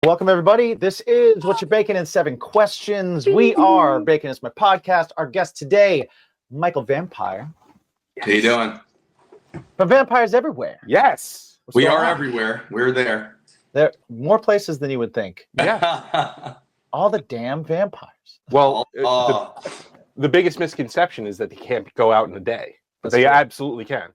Welcome, everybody. This is What You're Baking in 7 Questions. We are Bacon is My Podcast. Our guest today, Michael Vampire. How you doing? From Vampires Everywhere. Yes. We are everywhere. We're there. There are more places than you would think. Yeah. All the damn vampires. Well, the biggest misconception is that they can't go out in the day. But they absolutely can.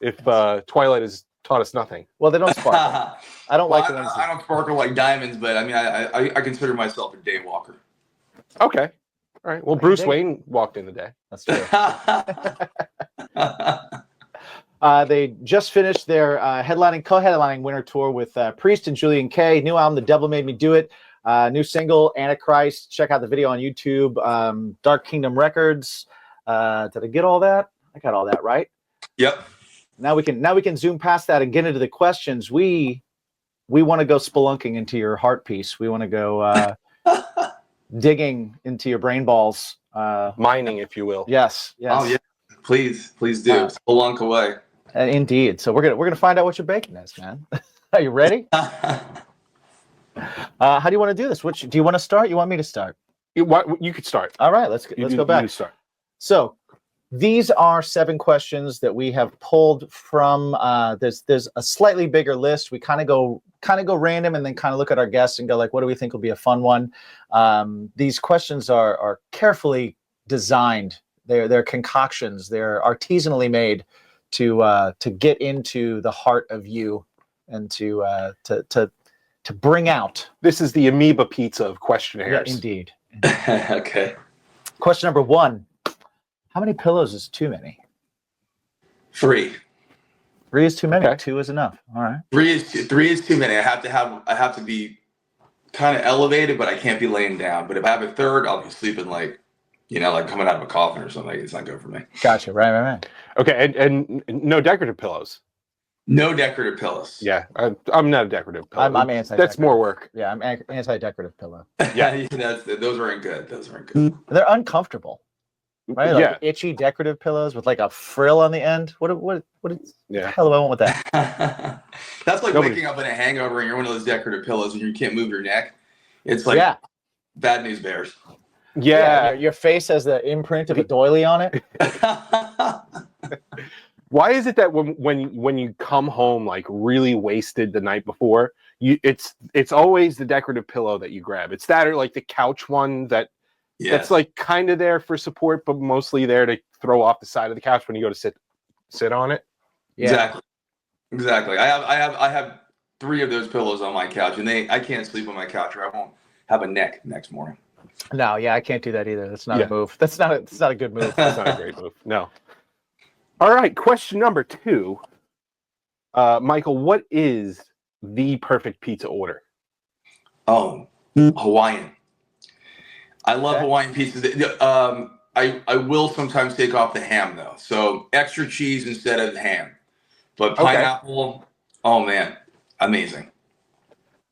If Twilight has taught us nothing. Well, they don't sparkle. I don't like the ones. I don't sparkle like diamonds, but I mean, I consider myself a day walker. Okay. All right. Well, Bruce Wayne walked in the day. That's true. They just finished their co-headlining winter tour with Priest and Julian Kay. New album, The Devil Made Me Do It. New single, Antichrist. Check out the video on YouTube. Dark Kingdom Records. Did I get all that? I got all that right. Yep. Now we can zoom past that and get into the questions. We want to go spelunking into your heart piece. We want to go digging into your brain balls. Mining, if you will. Yes. Oh yeah. Please do. Spelunk away. Indeed. So we're gonna find out what your bacon is, man. Are you ready? How do you want to do this? Do you want to start? You want me to start? You could start. All right. Let's go back. You start. So these are 7 questions that we have pulled from. There's a slightly bigger list. We kind of go random and then kind of look at our guests and go like, what do we think will be a fun one? These questions are carefully designed. They're concoctions. They're artisanally made to get into the heart of you and to bring out. This is the amoeba pizza of questionnaires. Yeah, indeed. Okay. Question number 1. How many pillows is too many? 3. 3 is too many. Okay. 2 is enough. All right. 3 is too many. I have to be kind of elevated, but I can't be laying down. But if I have a third, I'll be sleeping like coming out of a coffin or something. It's not good for me. Gotcha. Right. Okay, and no decorative pillows. No decorative pillows. Yeah, I'm not a decorative pillow. I'm anti-decorative. That's more work. Yeah, I'm anti-decorative pillow. Yeah, those aren't good. They're uncomfortable. Right? Like Yeah. itchy decorative pillows with like a frill on the end. What the hell do I want with that? That's like waking up in a hangover and you're one of those decorative pillows and you can't move your neck. It's like bad news bears. Yeah. Your face has the imprint of a doily on it. Why is it that when you come home like really wasted the night before, it's always the decorative pillow that you grab? It's that or like the couch one that's like kind of there for support, but mostly there to throw off the side of the couch when you go to sit on it. Yeah. Exactly. I have 3 of those pillows on my couch, and I can't sleep on my couch, or I won't have a neck next morning. No, I can't do that either. That's not a move. That's not a good move. That's not a great move. No. All right. Question number 2. Michael, what is the perfect pizza order? Oh, Hawaiian. I love Hawaiian pizzas. I will sometimes take off the ham though, so extra cheese instead of ham. But pineapple, oh man, amazing.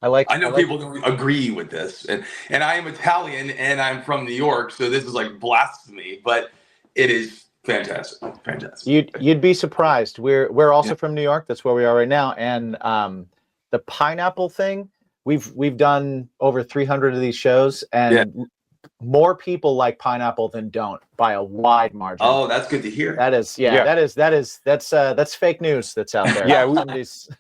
I know people don't agree with this, and I am Italian and I'm from New York, so this is like blasphemy, but it is fantastic. You'd be surprised. We're also from New York. That's where we are right now, and the pineapple thing. We've done over 300 of these shows, and more people like pineapple than don't by a wide margin. Oh, that's good to hear. That's fake news that's out there. Yeah,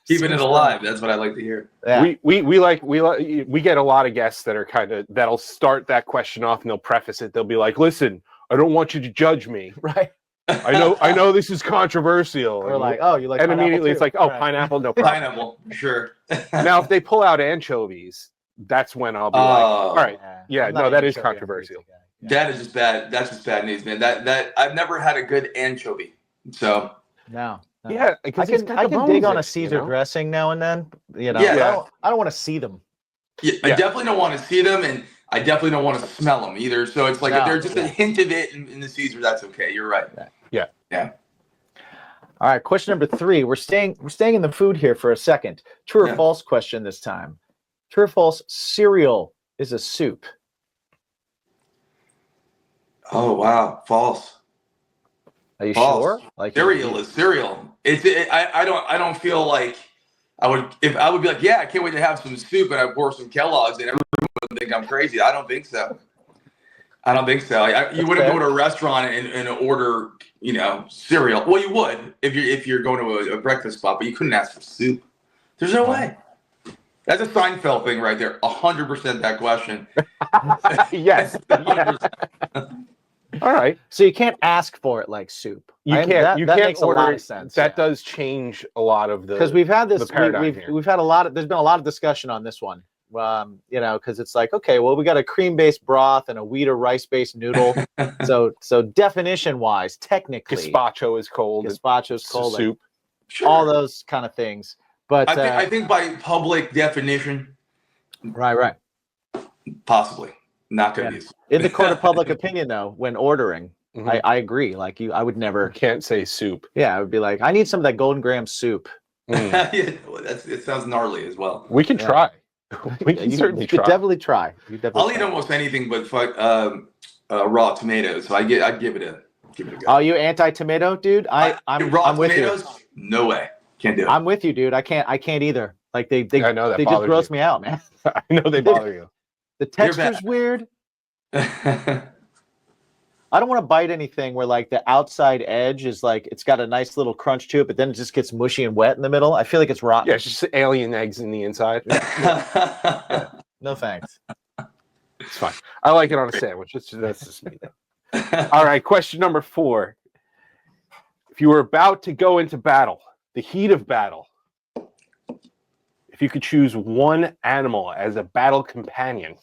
keeping it alive. That's what I like to hear. Yeah. We get a lot of guests that are that'll start that question off and they'll preface it. They'll be like, "Listen, I don't want you to judge me. Right. I know this is controversial." We're like, "Oh, you like?" And immediately too. it's like, "Oh, pineapple, no problem." Pineapple, sure. Now, if they pull out anchovies, that's when I'll be like, "All right, that is controversial." That is just bad. That's just bad news, man. That I've never had a good anchovy. So no. Yeah, I can dig on a Caesar dressing now and then. I don't want to see them. Yeah, I definitely don't want to see them, and I definitely don't want to smell them either. So it's like if there's just a hint of it in the Caesar, that's okay. You're right. Yeah. All right, question number 3. We're staying in the food here for a second. True or false question this time. True or false? Cereal is a soup. Oh wow, false. Are you sure? Like cereal is cereal. I don't feel like I would be like, yeah, I can't wait to have some soup, and I pour some Kellogg's, and everyone would think I'm crazy. I don't think so. I don't think so. You wouldn't go to a restaurant and order, cereal. Well, you would if you're going to a breakfast spot, but you couldn't ask for soup. There's no way. That's a Seinfeld thing right there. 100% that question. Yes. 100%. All right. So you can't ask for it like soup. You can't. That makes order a lot it. of sense. That does change a lot of the, because we've had this. the paradigm here. We've had a lot of. There's been a lot of discussion on this one. Because it's like, okay, well, we got a cream-based broth and a wheat or rice-based noodle. so definition-wise, technically, gazpacho is cold. Gazpacho's cold. Soup. Sure. All those kind of things. But I think by public definition, right, possibly not going to be. In the court of public opinion, though, when ordering, Mhm. I agree. Like I would never. You can't say soup. Yeah, I would be like, I need some of that Golden Graham soup. Mm. It sounds gnarly as well. We can try. We can You certainly could try. definitely try. I'll eat almost anything but raw tomatoes. So I'd give it a go. Oh, you anti-tomato, dude? I'm with tomatoes? you. No way. Can't do it. I'm with you, dude. I can't either. Like they I know that just bothers gross you. me out, man. I know they bother you. The texture's weird. I don't want to bite anything where like the outside edge is like it's got a nice little crunch to it, but then it just gets mushy and wet in the middle. I feel like it's rotten. Yeah, it's just alien eggs in the inside. Yeah. No thanks. It's fine. I like it on a sandwich. That's just me. All right, question number 4. If you were about to go into battle, the heat of battle, if you could choose one animal as a battle companion,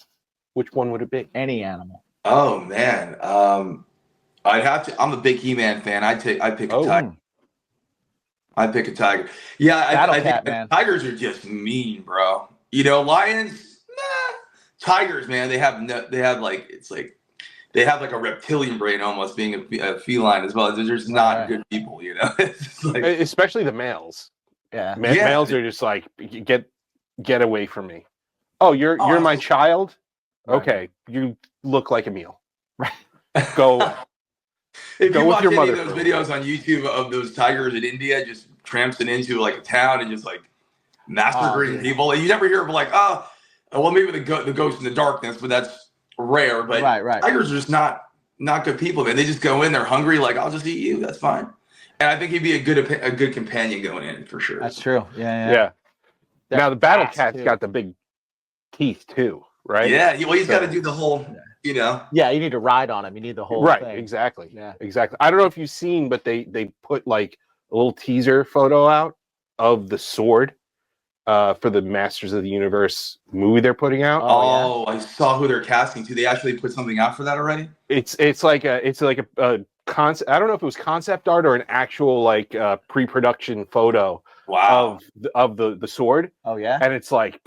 which one would it be? Any animal. Oh man, I'd have to. I'm a big He-Man fan. I'd pick a tiger. I'd pick a tiger. Yeah, I think man. tigers are just mean, bro. Lions, nah. Tigers, man, they have like a reptilian brain almost, being a feline as well. They're just not good people, It's just like, especially the males. Yeah. Males are just like, get away from me. Oh, you're my child. Right. Okay, you look like a meal. Go away. If Go you with watch your any mother of those for a videos on YouTube of those tigers in India just tramping into like a town and just like massacring people, and you never hear of like, well, maybe the ghost in the darkness, but that's rare. But right. tigers are just not good people, man. They just go in, they're hungry, like I'll just eat you. That's fine. And I think he'd be a good companion going in for sure. That's true. Yeah. Now the battle fast, cat's too. got the big teeth too, right? Yeah. Well, he's got to do the whole, Yeah, you need to ride on him. You need the whole Right, thing. exactly. Yeah. Exactly. I don't know if you've seen, but they put like a little teaser photo out of the sword for the Masters of the Universe movie they're putting out. Oh, I saw who they're casting too. They actually put something out for that already? It's like a concept. I don't know if it was concept art or an actual like pre-production photo Wow. of the sword. Oh yeah. And it's like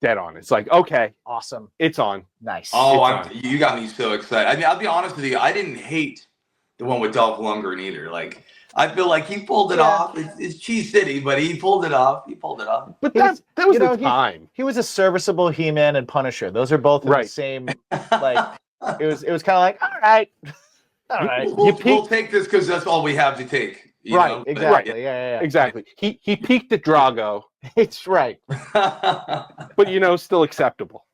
dead on. It's like, okay, Awesome. it's on. Nice. Oh, you got me so excited. I mean, I'll be honest with you. I didn't hate the one with Dolph Lundgren either. Like, I feel like he pulled it off. It's Cheese City, but he pulled it off. But that was the he- time. He was a serviceable He-Man and Punisher. Those are both in the same. Like it was kind of like all right. We'll take this because that's all we have to take. you Right. know? But- Exactly. Yeah. Exactly. He peaked at Drago, It's right. but still acceptable.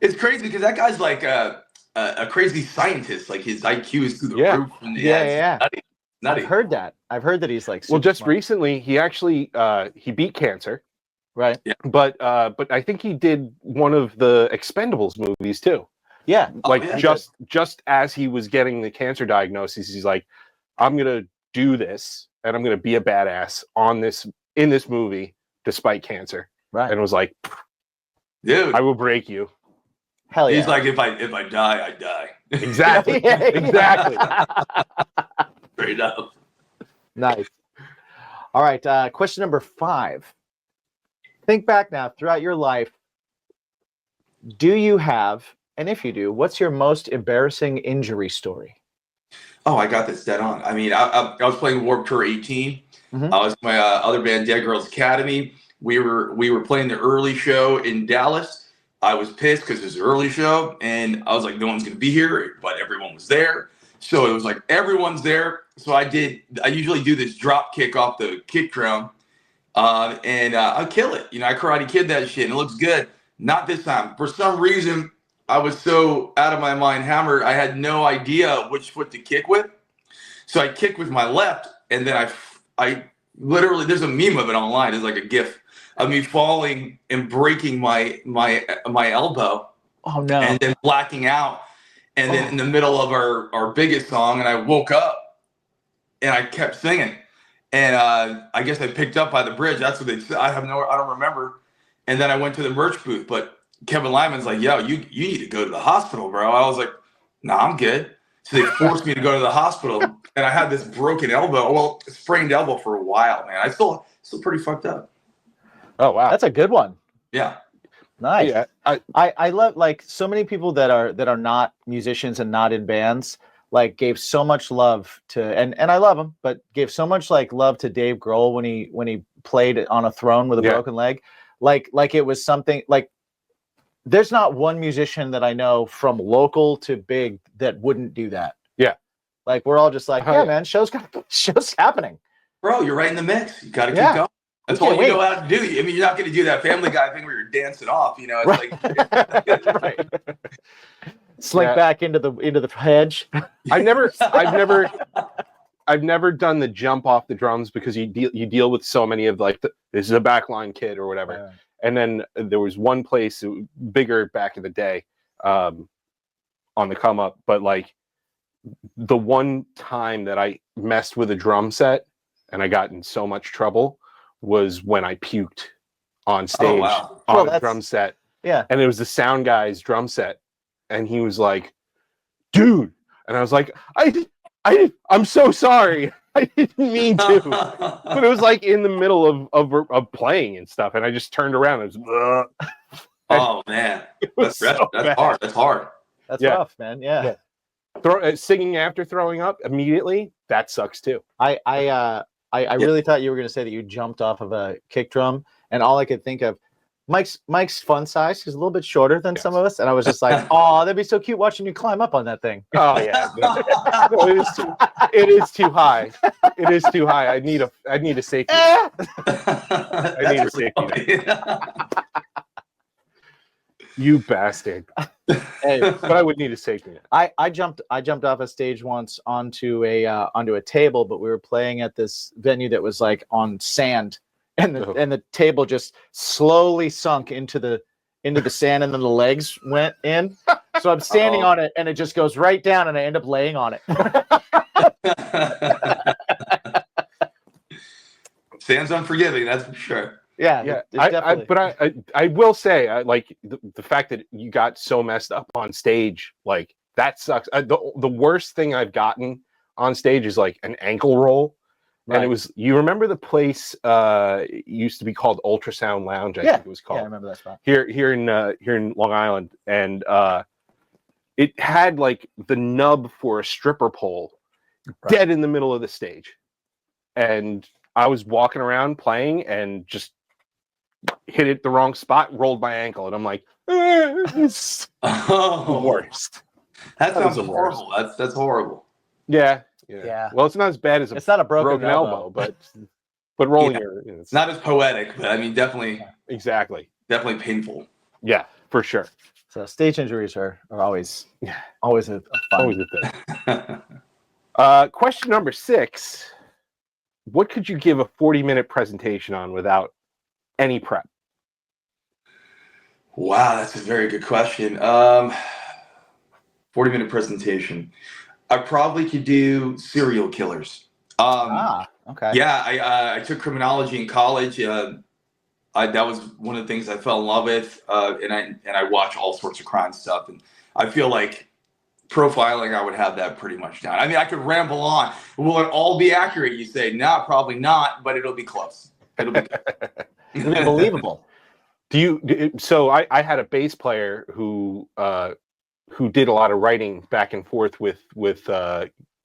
It's crazy because that guy's like a crazy scientist. Like his IQ is through the roof. And Yeah. Nutty. I've heard that. I've heard that he's like. Well, super just smart. recently, he actually he beat cancer, Right. but I think he did one of the Expendables movies too. Yeah. Like yeah. just as he was getting the cancer diagnosis, he's like, I'm gonna do this and I'm gonna be a badass in this movie despite cancer. Right. And it was like, Dude. I will break you. Hell yeah. He's like, if I die, I die. Exactly. Yeah. Exactly. Straight up. Nice. All right. Question number 5. Think back now throughout your life. Do you have, and if you do, what's your most embarrassing injury story? Oh, I got this dead on. I mean, I was playing Warped Tour 18. Mhm. I was my other band, Dead Girls Academy. We were playing the early show in Dallas. I was pissed because it was the early show, and I was like, no one's gonna be here, but everyone was there. So it was like everyone's there. So I usually do this drop kick off the kick drum, and I'll kill it. I Karate Kid that shit, and it looks good. Not this time. For some reason, I was so out of my mind hammered, I had no idea which foot to kick with. So I kicked with my left, and then I literally, there's a meme of it online. It's like a GIF of me falling and breaking my elbow. Oh no! And then blacking out, and then in the middle of our biggest song, and I woke up, and I kept singing, and I guess I picked up by the bridge. That's what they said. I don't remember. And then I went to the merch booth, but Kevin Lyman's like, "Yo, you need to go to the hospital, bro." I was like, "No, I'm good." So they forced me to go to the hospital, and I had this broken elbow, well, sprained elbow for a while, man. I still pretty fucked up. Oh wow, that's a good one. Yeah. Nice. Yeah, I love, like, so many people that are not musicians and not in bands, like, gave so much love to, and I love him, but gave so much like love to Dave Grohl when he played on a throne with a broken leg, like it was something like. There's not one musician that I know from local to big that wouldn't do that. Yeah, like we're all just like, yeah, man, shows happening. Bro, you're right in the mix. You got to keep going. That's all you know how to do. I mean, you're not going to do that Family Guy thing where you're dancing off. It's like right. Slink back into the hedge. I've never done the jump off the drums because you deal with so many of like this is a backline kid or whatever. Yeah. And then there was one place bigger back in the day on the come up, but like the one time that I messed with a drum set and I got in so much trouble was when I puked on stage on a drum set. Yeah. And it was the sound guy's drum set. And he was like, dude. And I was like, I'm so sorry. I didn't mean to. But it was like in the middle of playing and stuff. And I just turned around and it was, oh man. That's hard. That's hard. That's rough, man. Yeah. Singing after throwing up immediately, that sucks too. I really thought you were going to say that you jumped off of a kick drum, and all I could think of, Mike's fun size. He's a little bit shorter than some of us, and I was just like, "Oh, that'd be so cute watching you climb up on that thing." Oh yeah, no, it is too high. It is too high. I need a safety. I need a safety net. You bastard. Hey, but I would need a safety net. I jumped off a stage once onto a table, but we were playing at this venue that was like on sand, and the table just slowly sunk into the sand, and then the legs went in. So I'm standing on it, and it just goes right down, and I end up laying on it. Sand's unforgiving, that's for sure. Yeah. I will say, like the fact that you got so messed up on stage, like that sucks. The worst thing I've gotten on stage is like an ankle roll, and it was. You remember the place used to be called Ultrasound Lounge? I think it was called. Yeah, I remember that spot. Here in Long Island, and it had like the nub for a stripper pole, dead in the middle of the stage, and I was walking around playing and just hit it the wrong spot, rolled my ankle, and I'm like, it's the worst. That sounds horrible. That's horrible. Yeah. Well, it's not as bad as it's not a broken elbow, but rolling your. It's not as poetic, but I mean, definitely. Exactly. Definitely painful. Yeah, for sure. So stage injuries are always a fun. Always a thing. Question number 6. What could you give a 40-minute presentation on without any prep? Wow, that's a very good question. 40-minute presentation. I probably could do serial killers. Okay. Yeah, I took criminology in college. That was one of the things I fell in love with, and I watch all sorts of crime stuff, and I feel like profiling, I would have that pretty much down. I mean, I could ramble on. Will it all be accurate? You say, no, probably not, but it'll be close. It'll be believable. So I had a bass player who did a lot of writing back and forth with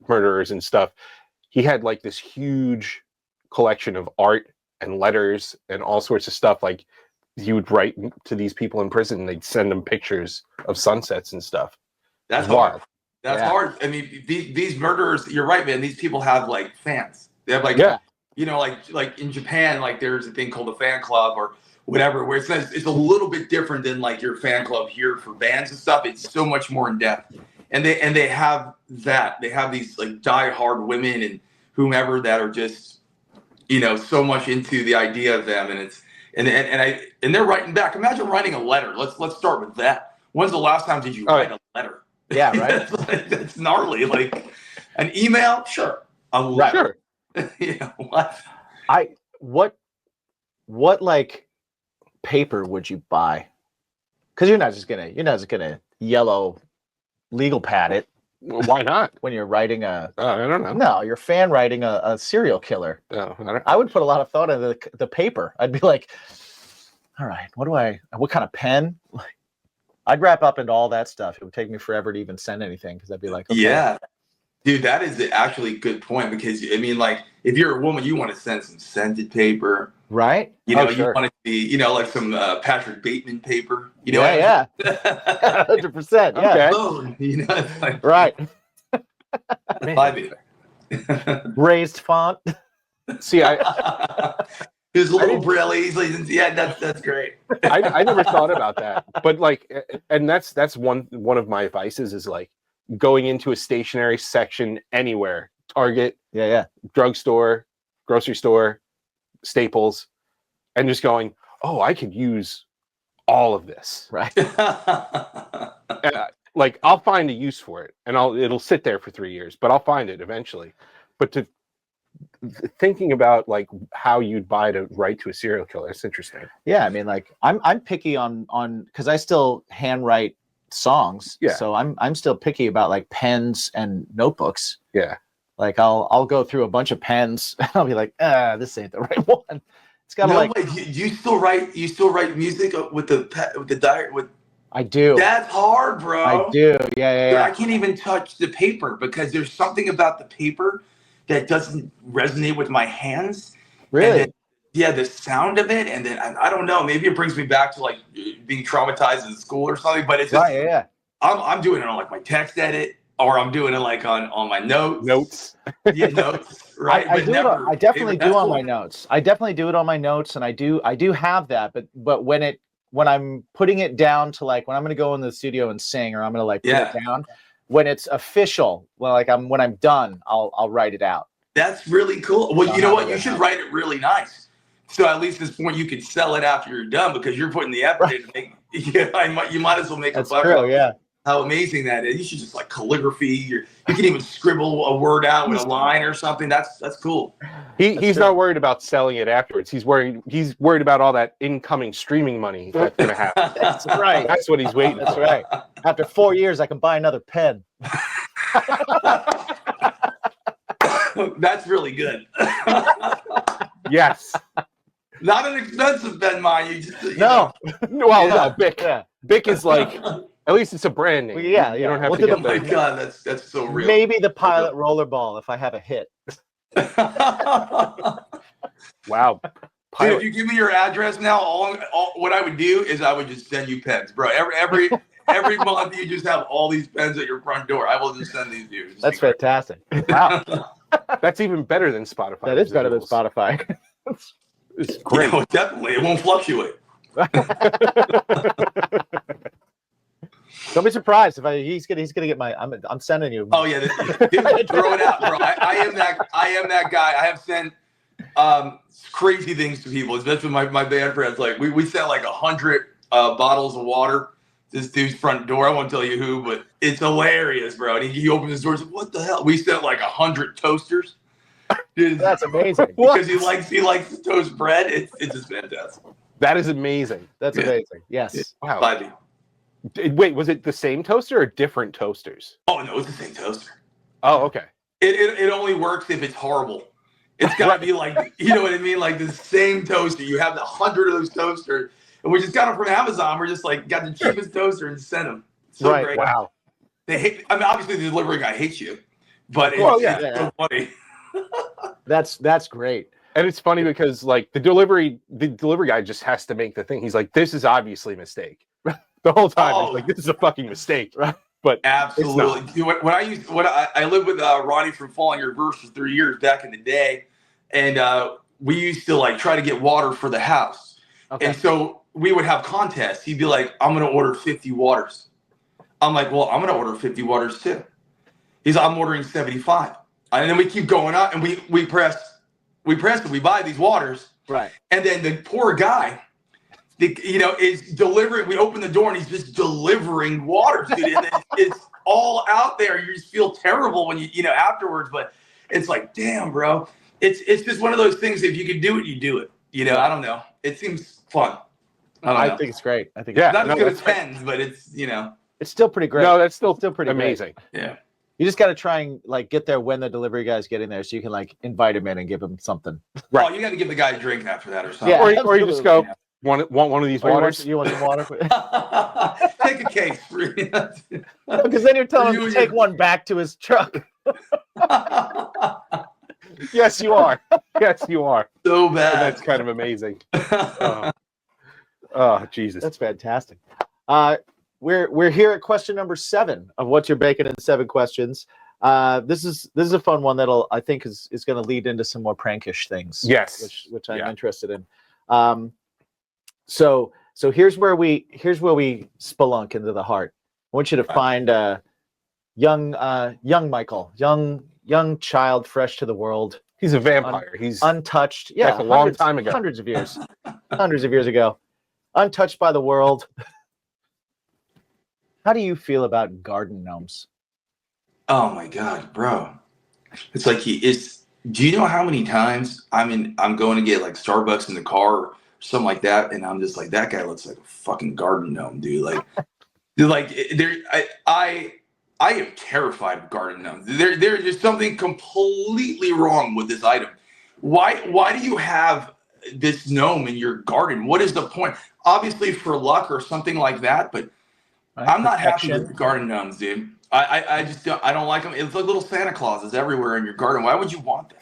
murderers and stuff. He had like this huge collection of art and letters and all sorts of stuff. Like he would write to these people in prison, and they'd send them pictures of sunsets and stuff. That's hard. That's hard. I mean, these murderers, you're right, man. These people have like fans. They have like, You know, like in Japan, like there's a thing called a fan club or whatever, where it's a little bit different than like your fan club here for bands and stuff. It's so much more in depth, and they have that. They have these like diehard women and whomever that are just, you know, so much into the idea of them, and it's and they're writing back. Imagine writing a letter. Let's start with that. When's the last time did you write a letter? Yeah, right. That's gnarly. Like an email, sure. A letter. Sure. You know what? What like paper would you buy? Because you're not just gonna yellow legal pad it. Well, why not? When you're writing a, I don't know. No, you're fan writing a serial killer. I would put a lot of thought into the paper. I'd be like, all right, what kind of pen? Like, I'd wrap up into all that stuff. It would take me forever to even send anything because I'd be like, okay. Yeah, dude, that is actually a good point because I mean, like, if you're a woman, you want to send some scented paper, right? You know, you want it to be, you know, like some Patrick Bateman paper. You know, yeah, 100%. Yeah, okay. Oh, you know, it's like, right. Raised font. See, his little brailleys. Yeah, that's great. I never thought about that, but like, and that's one of my advices is like going into a stationery section anywhere, Target, drugstore, grocery store, Staples, and just going, oh, I could use all of this, right? Like I'll find a use for it, and it'll sit there for 3 years, but I'll find it eventually. But thinking about like how you'd buy to write to a serial killer, it's interesting. Yeah, I mean, like I'm picky on because I still handwrite songs. Yeah. So I'm still picky about like pens and notebooks. Yeah. Like I'll go through a bunch of pens and I'll be like, this ain't the right one. It's got to you still write music with the diary with. I do. That's hard, bro. I do. Yeah. I can't even touch the paper because there's something about the paper that doesn't resonate with my hands. Really? Then, the sound of it, and then I don't know. Maybe it brings me back to like being traumatized in school or something. But it's just, I'm doing it on like my text edit, or I'm doing it like on my notes. Yeah, notes. Right. I definitely do on my notes. I definitely do it on my notes, and I do have that. But when I'm putting it down to like when I'm going to go in the studio and sing, or I'm going to like put it down, when it's official, well, like when I'm done, I'll write it out. That's really cool. Well, you know what? You should write it really nice. So at least at this point, you can sell it after you're done because you're putting the effort in to make. You might as well make a buck. True, yeah. How amazing that is! You should just like calligraphy. You can even scribble a word out with a line or something. That's cool. He's not worried about selling it afterwards. He's worried about all that incoming streaming money that's going to happen. That's right. That's what he's waiting. That's right. After 4 years, I can buy another pen. That's really good. Yes. Not an expensive pen, mind you. Just, no. No, Bic. Yeah. Bic is like, at least it's a brand name. Yeah. You don't have to get oh my God, that's so real. Maybe the Pilot rollerball if I have a hit. Wow. Dude, if you give me your address now, all what I would do is I would just send you pens, bro. Every month you just have all these pens at your front door. I will just send these to you. That's fantastic. Wow. That's even better than Spotify. That is better than Spotify. It's great. You know, definitely. It won't fluctuate. Don't be surprised if he's gonna get my. I'm sending you. Oh yeah, dude, throw it out, bro. I am that guy. I have sent crazy things to people, especially my band friends. Like we sent like 100 bottles of water to this dude's front door. I won't tell you who, but it's hilarious, bro. And he opens his door and says, "What the hell?" We sent like 100 toasters. Dude, that's amazing. Because he likes to toast bread. It's just fantastic. That is amazing. That's amazing. Yes. Wow. Wait, was it the same toaster or different toasters? Oh no, it's the same toaster. Oh, okay. It only works if it's horrible. It's got to be like, you know what I mean? Like the same toaster. You have 100 of those toasters, and we just got them from Amazon. We're just like got the cheapest toaster and sent them. So right. Great. Wow. They hate. I mean, obviously the delivery guy hates you, but it's so funny. That's great. And it's funny because like the delivery guy just has to make the thing. He's like, this is obviously a mistake. The whole time he's like, this is a fucking mistake. Right? But absolutely. When I lived with Ronnie from Falling Reverse for 3 years back in the day, and we used to like try to get water for the house. Okay. And so we would have contests. He'd be like, I'm going to order 50 waters. I'm like, well, I'm going to order 50 waters too. He's like, I'm ordering 75. And then we keep going up and we press and we buy these waters. Right. And then the poor guy, is delivering. We open the door and he's just delivering waters, dude. And it's all out there. You just feel terrible when you afterwards, but it's like, damn, bro. It's just one of those things. If you can do it, you do it. I don't know. It seems fun. I think it's great. I think it's not as good as pens, but it's it's still pretty great. No, that's still pretty amazing. Great. Yeah. You just got to try and like get there when the delivery guy's getting there, so you can like invite him in and give him something. Right. Oh, you got to give the guy a drink after that or something. Yeah, or you just go want one of these waters. You want some water? Take a case. Because then you're telling him to take one back to his truck. Yes, you are. Yes, you are. So bad. And that's kind of amazing. Oh, Jesus. That's fantastic. We're here at question number 7 of What's Your Bacon in 7 questions. This is a fun one that'll I think is going to lead into some more prankish things. Yes, which I'm interested in. So here's where we spelunk into the heart. I want you to find young Michael, young child, fresh to the world. He's a vampire. He's untouched. Yeah, a long time ago. Hundreds of years ago. Untouched by the world. How do you feel about garden gnomes? Oh my God, bro. It's like do you know how many times I'm going to get like Starbucks in the car or something like that, and I'm just like, that guy looks like a fucking garden gnome, dude. Like, I am terrified of garden gnomes. There's just something completely wrong with this item. Why do you have this gnome in your garden? What is the point? Obviously for luck or something like that, but I'm not happy with the garden gnomes, dude. I just don't like them. It's like little Santa Clauses everywhere in your garden. Why would you want that?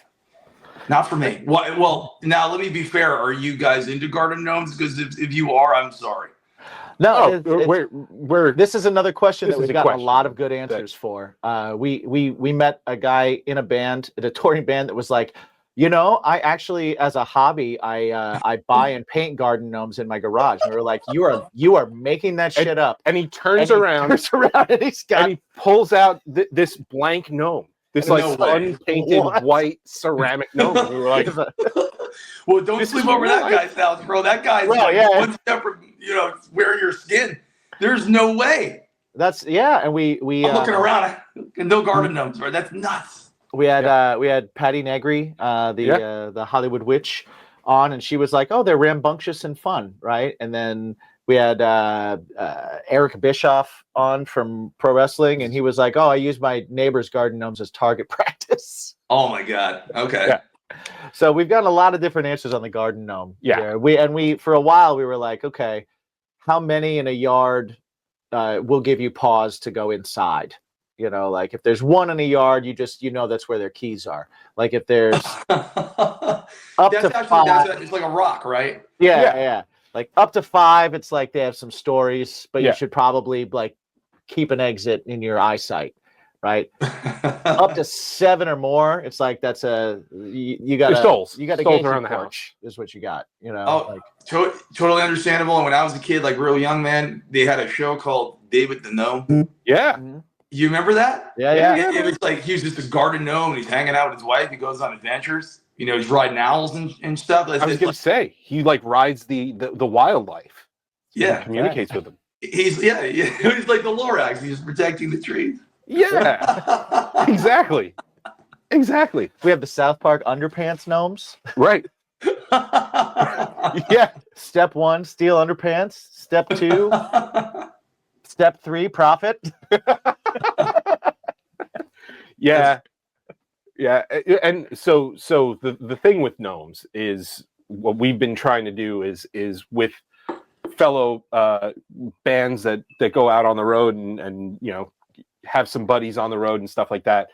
Not for me. Well, now let me be fair. Are you guys into garden gnomes? Because if you are, I'm sorry. No, this is another question that we've got a lot of good answers for. We met a guy in a band, a touring band, that was like, I actually, as a hobby, I buy and paint garden gnomes in my garage. And we were like, you are making that shit up. And he turns around and he pulls out this blank gnome. This unpainted white ceramic gnome. And we were like, well, don't sleep over that guy's house, bro. That guy's one step from wearing your skin. There's no way. And we I'm looking around, no garden gnomes, bro. That's nuts. We had Patty Negri, the Hollywood witch, on, and she was like, "Oh, they're rambunctious and fun, right?" And then we had Eric Bischoff on from pro wrestling, and he was like, "Oh, I use my neighbor's garden gnomes as target practice." Oh my God! Okay. Yeah. So we've gotten a lot of different answers on the garden gnome. Yeah. We for a while we were like, okay, how many in a yard will give you pause to go inside? Like if there's one in a yard, that's where their keys are. Like if there's up to 5, it's like a rock, right? Yeah. Like up to 5, it's like they have some stories, but you should probably like keep an exit in your eyesight, right? Up to 7 or more, it's like that's you got souls. You got souls around the house is what you got. Totally understandable. And when I was a kid, like real young man, they had a show called David the Gnome. Yeah. Mm-hmm. You remember that? Yeah. It was like he was just a garden gnome, and he's hanging out with his wife. He goes on adventures. He's riding owls and stuff. I was going to say he like rides the wildlife. Yeah, communicates with them. He's he's like the Lorax. He's protecting the trees. Yeah, exactly. We have the South Park underpants gnomes. Right. Yeah. Step 1, steal underpants. Step 2. Step 3, profit. Yeah. And so the thing with gnomes is what we've been trying to do is with fellow bands that go out on the road and have some buddies on the road and stuff like that.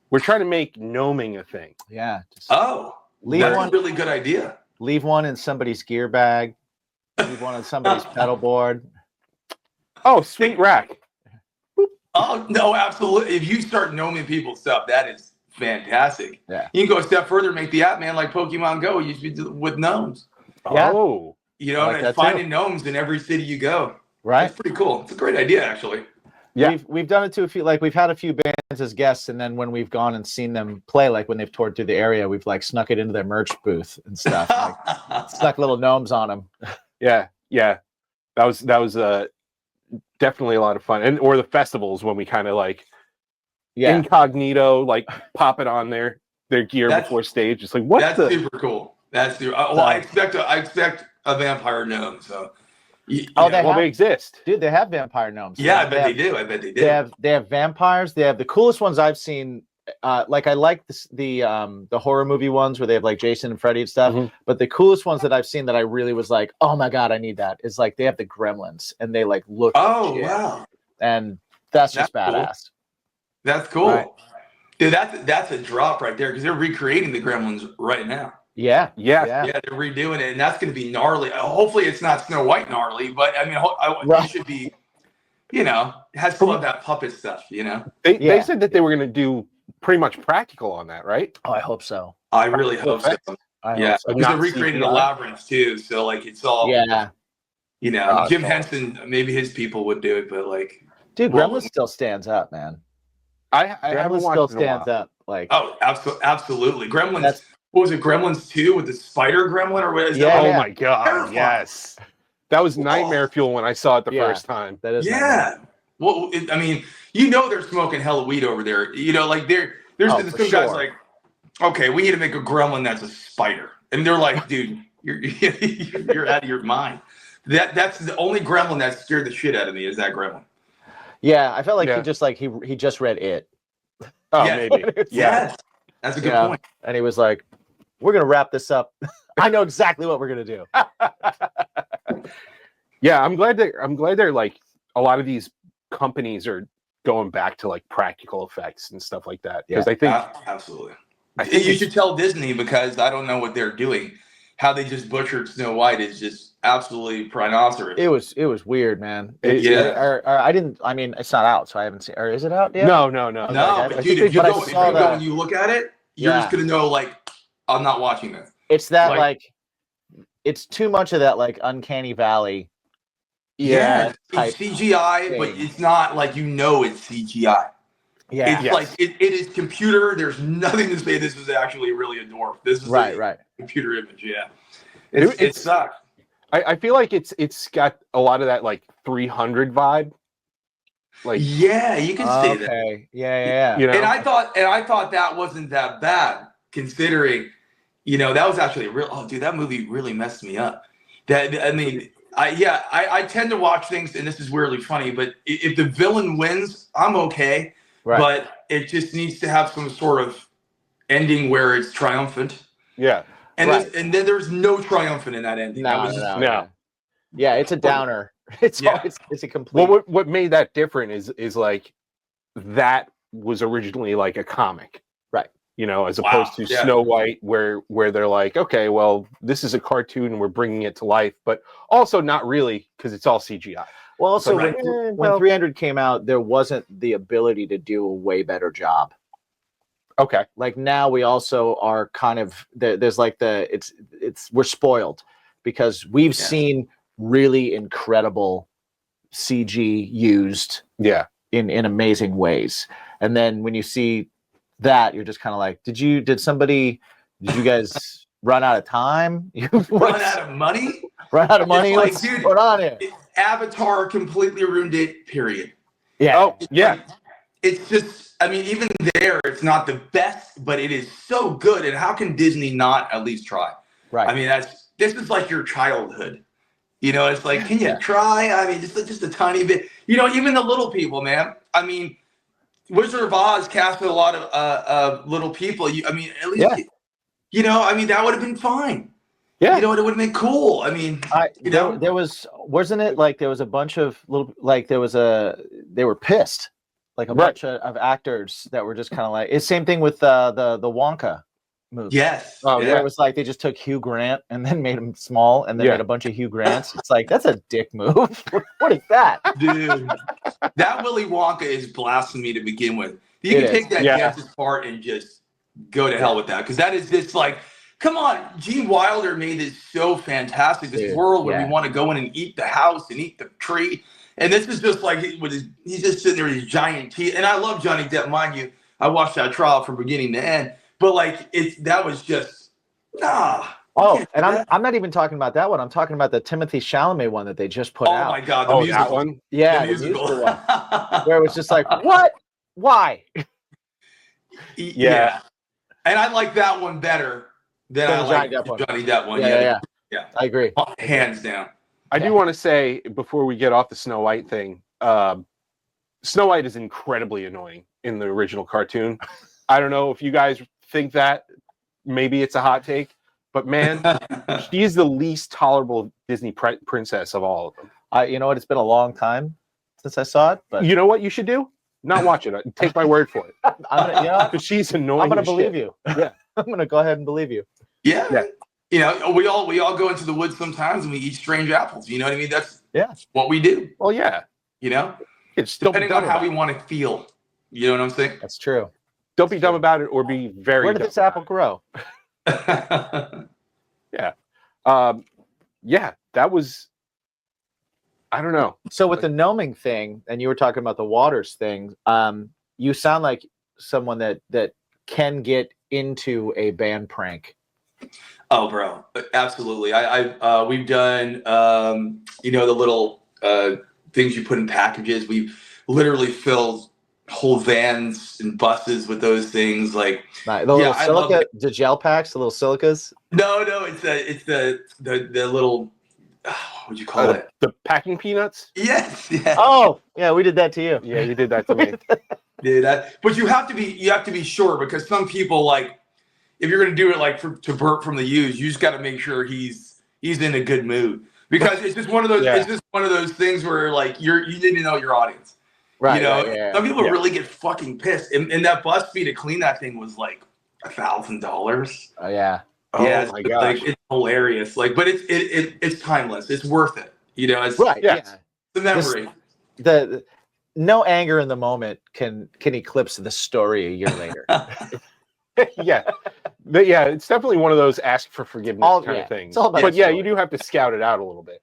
We're trying to make gnoming a thing. Yeah. That's a really good idea. Leave one in somebody's gear bag. Leave one on somebody's pedal board. Oh, sweet rack. Oh no, absolutely! If you start gnoming people's stuff, that is fantastic. Yeah. You can go a step further, make the app, man, like Pokemon Go used to be with gnomes. Yeah. Oh, You know, I like and that finding too. gnomes in every city you go. Right. It's pretty cool. It's a great idea, actually. Yeah. We've done it to a few, like we've had a few bands as guests, and then when we've gone and seen them play, like when they've toured through the area, we've like snuck it into their merch booth and stuff. Like, stuck little gnomes on them. Yeah. That was definitely a lot of fun, or the festivals when we kind of like incognito, like pop it on their gear before stage. It's like that's super cool. That's super. Well, I expect a vampire gnome. So. They exist, dude. They have vampire gnomes. Yeah, I bet they do. They have vampires. They have the coolest ones I've seen. Like I like the horror movie ones where they have like Jason and Freddy and stuff. Mm-hmm. But the coolest ones that I've seen that I really was like, oh my god, I need that, is like they have the gremlins and they like look. Oh wow! And that's just cool. badass. That's cool, right? Dude. That's a drop right there because they're recreating the gremlins right now. Yeah. They're redoing it, and that's going to be gnarly. Hopefully, it's not Snow White gnarly, but I mean, it should be. You know, it has some of that puppet stuff. You know, they said that they were going to do pretty much practical on that, right? Oh, I hope so. I really hope so. Because they're recreating the labyrinth too, so like it's all. Yeah. You know, Jim Henson, maybe his people would do it, but like, dude, Gremlins still stands up, man. Gremlins still stands up. Like, oh, absolutely, Gremlins. What was it, Gremlins 2 with the spider gremlin or what is that? Oh my god, terrifying. Yes. That was nightmare fuel when I saw it the first time. That is well, I mean, you know they're smoking hella weed over there. You know, like there's some guys like, okay, we need to make a gremlin that's a spider. And they're like, dude, you're out of your mind. That's the only gremlin that scared the shit out of me is that gremlin. Yeah, I felt like he just read it. Oh, maybe. Yes. That's a good point. And he was like, we're going to wrap this up. I know exactly what we're going to do. Yeah, I'm glad they're like a lot of these companies are going back to like practical effects and stuff like that. Because I think absolutely. You should tell Disney because I don't know what they're doing. How they just butchered Snow White is just absolutely rhinoceros. It was weird, man. I mean, it's not out, so I haven't seen. Or is it out yet? No. But dude, if you go and you look at it, you're just gonna know like I'm not watching this. It's that like it's too much of that like uncanny valley. Yeah, it's CGI, but it's not like it's CGI. Yeah, it's like it is computer. There's nothing to say this is actually really a dwarf. This is a computer image. Yeah, it sucks. I feel like it's got a lot of that like 300 vibe. Like yeah, you can say that. Yeah. You know? And I thought that wasn't that bad considering, that was actually real. Oh, dude, that movie really messed me up. I tend to watch things, and this is weirdly funny, but if the villain wins, I'm okay. Right. But it just needs to have some sort of ending where it's triumphant. Yeah. And then there's no triumphant in that ending. No. Yeah, it's a downer. It's a complete. Well, what made that different is like that was originally like a comic, right? As opposed to Snow White, where they're like, okay, well, this is a cartoon and we're bringing it to life, but also not really because it's all CGI. Well, also when 300 came out, there wasn't the ability to do a way better job. Okay, like now we also are kind of there's like we're spoiled because we've seen really incredible CG used in amazing ways, and then when you see that, you're just kind of like, did you guys run out of time? Run out of money? Run out of money? Like, dude, put on it. Avatar completely ruined it, period. Yeah. Oh, yeah. Like, it's just, I mean, even there, it's not the best, but it is so good. And how can Disney not at least try? Right. I mean, this is like your childhood. It's like, can you try? I mean, just a tiny bit. Even the little people, man. I mean, Wizard of Oz cast with a lot of little people. At least, that would have been fine. Yeah. It would have been cool. I mean, there wasn't it like there was a bunch of little, like they were pissed. Like a bunch of actors that were just kind of like, it's same thing with the Wonka movie. Yes. Oh, yeah. It was like they just took Hugh Grant and then made him small and then made a bunch of Hugh Grants. It's like, that's a dick move. What is that? Dude, that Willy Wonka is blasphemy to begin with. You can take that dentist part and just go to hell with that, because that is just like, come on, Gene Wilder made this so fantastic, this world where we want to go in and eat the house and eat the tree, and this is just like he's just sitting there with his giant teeth. And I love Johnny Depp, mind you. I watched that trial from beginning to end, but like that was just nah. Oh, and I'm not even talking about that one. I'm talking about the Timothy Chalamet one that they just put out. Oh my God, the musical. That one? Yeah, the musical one. Where it was just like, what? Why? Yeah. And I like that one better than I like the Johnny Depp one. Yeah. I agree. Hands down. I do want to say, before we get off the Snow White thing, Snow White is incredibly annoying in the original cartoon. I don't know if you guys think that. Maybe it's a hot take. But man, she's the least tolerable Disney princess of all of them. You know what? It's been a long time since I saw it. But you know what you should do? Not watch it. Take my word for it. Because she's annoying. I'm gonna believe you. Yeah, I'm gonna go ahead and believe you. Yeah. You know, we all go into the woods sometimes and we eat strange apples. You know what I mean? That's what we do. Well, yeah. You know, it's depending on how we want to feel. You know what I'm saying? That's true. Don't be dumb about it, or be very. Where did this apple grow? Yeah. Yeah, that was, I don't know. So with the gnoming thing, and you were talking about the waters thing, you sound like someone that can get into a band prank. Oh, bro, absolutely. We've done, the little things you put in packages. We've literally filled whole vans and buses with those things. Like the little silica, the gel packs, the little silicas. No, it's the little, what would you call it? The packing peanuts? Yes. Yeah. Oh, yeah, we did that to you. Yeah, you did that to me. But you have to be sure, because some people, like, if you're going to do it like to Bert from the U's, you just got to make sure he's in a good mood, because it's just one of those. It's just one of those things where like you need to know your audience. Right. Some people really get fucking pissed, and that bus fee to clean that thing was like $1,000. Oh yeah. Oh my gosh. Like, it's hilarious. Like, but it's timeless. It's worth it. You know, it's right. Yeah. The memory. The no anger in the moment can eclipse the story a year later. Yeah. But yeah, it's definitely one of those ask for forgiveness kind of things. But yeah, you do have to scout it out a little bit.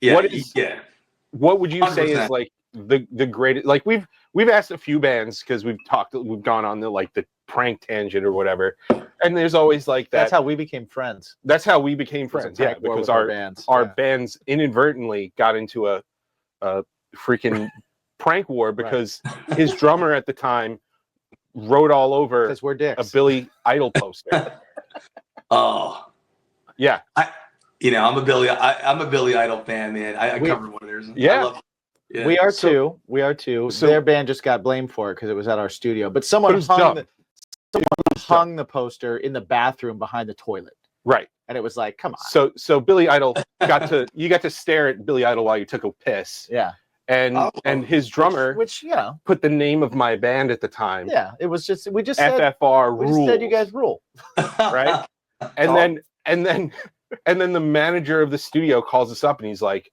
Yeah. What would you 100%. say is like the greatest? Like we've asked a few bands, because we've gone on the prank tangent or whatever, and there's always like that. That's how we became friends. Yeah, because our bands inadvertently got into a freaking prank war, because his drummer at the time wrote all over a Billy Idol poster. Oh, yeah. I'm a Billy Idol fan, man. I covered one of theirs. Yeah. We are too. So their band just got blamed for it because it was at our studio. But someone hung the poster in the bathroom behind the toilet. Right. And it was like, come on. So Billy Idol got to stare at Billy Idol while you took a piss. Yeah. And his drummer, which put the name of my band at the time. Yeah. It was just we just FFR said, rules. We just said you guys rule. Right. And then the manager of the studio calls us up and he's like,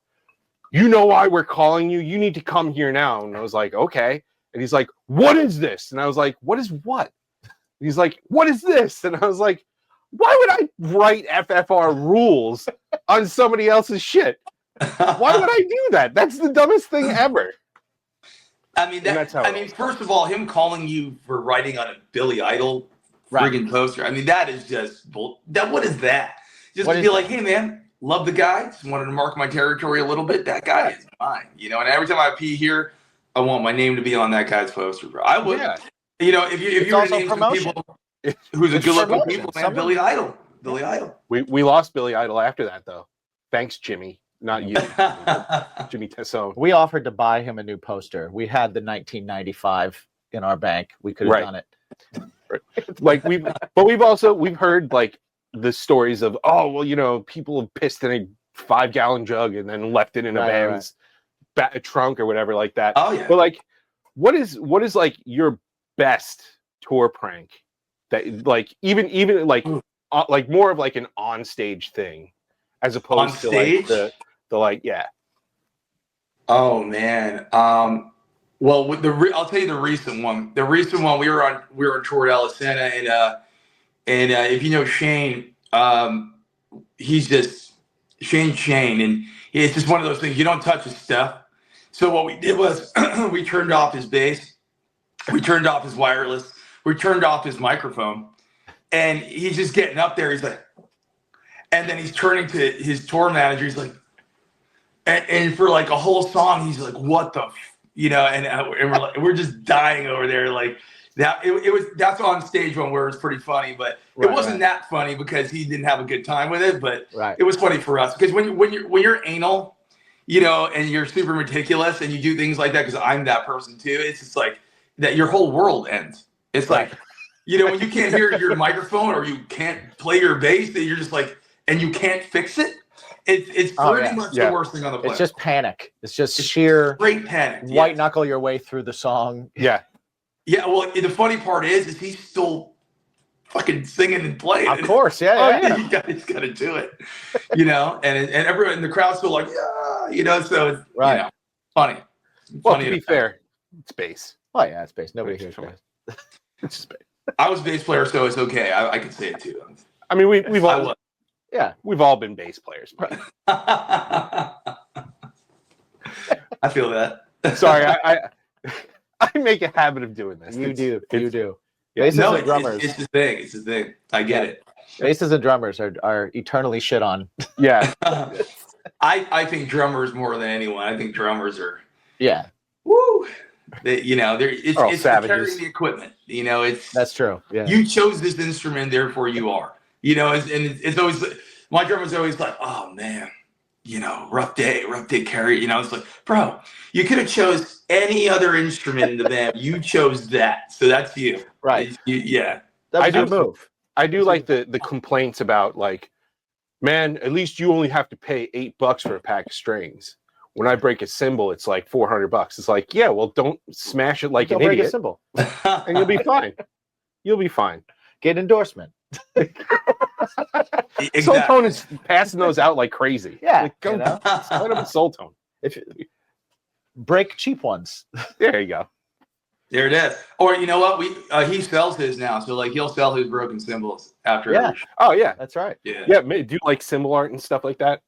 you know why we're calling you? You need to come here now. And I was like, okay. And he's like, what is this? And I was like, what is what? And he's like, what is this? And I was like, why would I write FFR rules on somebody else's shit? Why would I do that? That's the dumbest thing ever. First of all, him calling you for writing on a Billy Idol friggin' poster. I mean, that is just what is that? Just to be like, hey man, love the guy. Just wanted to mark my territory a little bit. That guy is mine. And every time I pee here, I want my name to be on that guy's poster, bro. I would. Yeah. If you were to name some people who's a good-looking people, man, Billy Idol. Billy Idol. We lost Billy Idol after that, though. Thanks, Jimmy. Not you, Jimmy Tessone. We offered to buy him a new poster. We had the 1995 in our bank. We could have done it. Like we've heard like the stories of people have pissed in a 5-gallon jug and then left it in a van's trunk or whatever like that. Oh yeah. But like, what is like your best tour prank that like even like more of like an onstage thing as opposed to like the Oh man. Well, I'll tell you the recent one. The recent one we were on tour at Alicena, and And if you know Shane, he's just Shane, and it's just one of those things. You don't touch his stuff. So what we did was we turned off his bass, we turned off his wireless, we turned off his microphone, and he's just getting up there. He's like, and then he's turning to his tour manager. He's like, and for like a whole song, he's like, "What the," and we're like, we're just dying over there, like that. It was that's on stage one where it was pretty funny, but it wasn't that funny because he didn't have a good time with it. But it was funny for us because when you're anal, and you're super meticulous and you do things like that, because I'm that person too. It's just like that your whole world ends. It's like, when you can't hear your microphone or you can't play your bass, that you're just like, and you can't fix it. It's pretty much the worst thing on the planet. It's just panic. It's just sheer straight panic. White knuckle your way through the song. Yeah. Yeah. Well, the funny part is he's still fucking singing and playing. Of course, yeah. He's got to do it, and everyone in the crowd's still like, yeah, so it's funny. Well, to be fair, it's bass. Oh yeah, it's bass. Nobody hears bass. It's just bass. I was a bass player, so it's okay. I can say it too. I mean, we've all been bass players. I feel that. Sorry, I make a habit of doing this. You do. Basses and drummers. It's the thing. It's the thing. I get it. Basses and drummers are eternally shit on. Yeah. I think drummers more than anyone. I think drummers are. Yeah. Woo. It's savages. carrying the equipment. That's true. Yeah. You chose this instrument, therefore you are. It's always my drummer's always like, oh man, rough day carry. It's like, bro, you could have chose any other instrument in the band. You chose that, so that's you. Right. Yeah. I do move. I do like the complaints about like, man, at least you only have to pay $8 for a pack of strings. When I break a cymbal, it's like $400. It's like, yeah, well, don't smash it like an idiot. Break a cymbal, and you'll be fine. You'll be fine. Get endorsement. Exactly. Soul Tone is passing those out like crazy. Yeah, like, go start up with Soul Tone. Break cheap ones. There you go. There it is. Or you know what? He sells his now, so like he'll sell his broken cymbals after. Yeah. Every show. Oh yeah, that's right. Yeah. Yeah. Do you like cymbal art and stuff like that?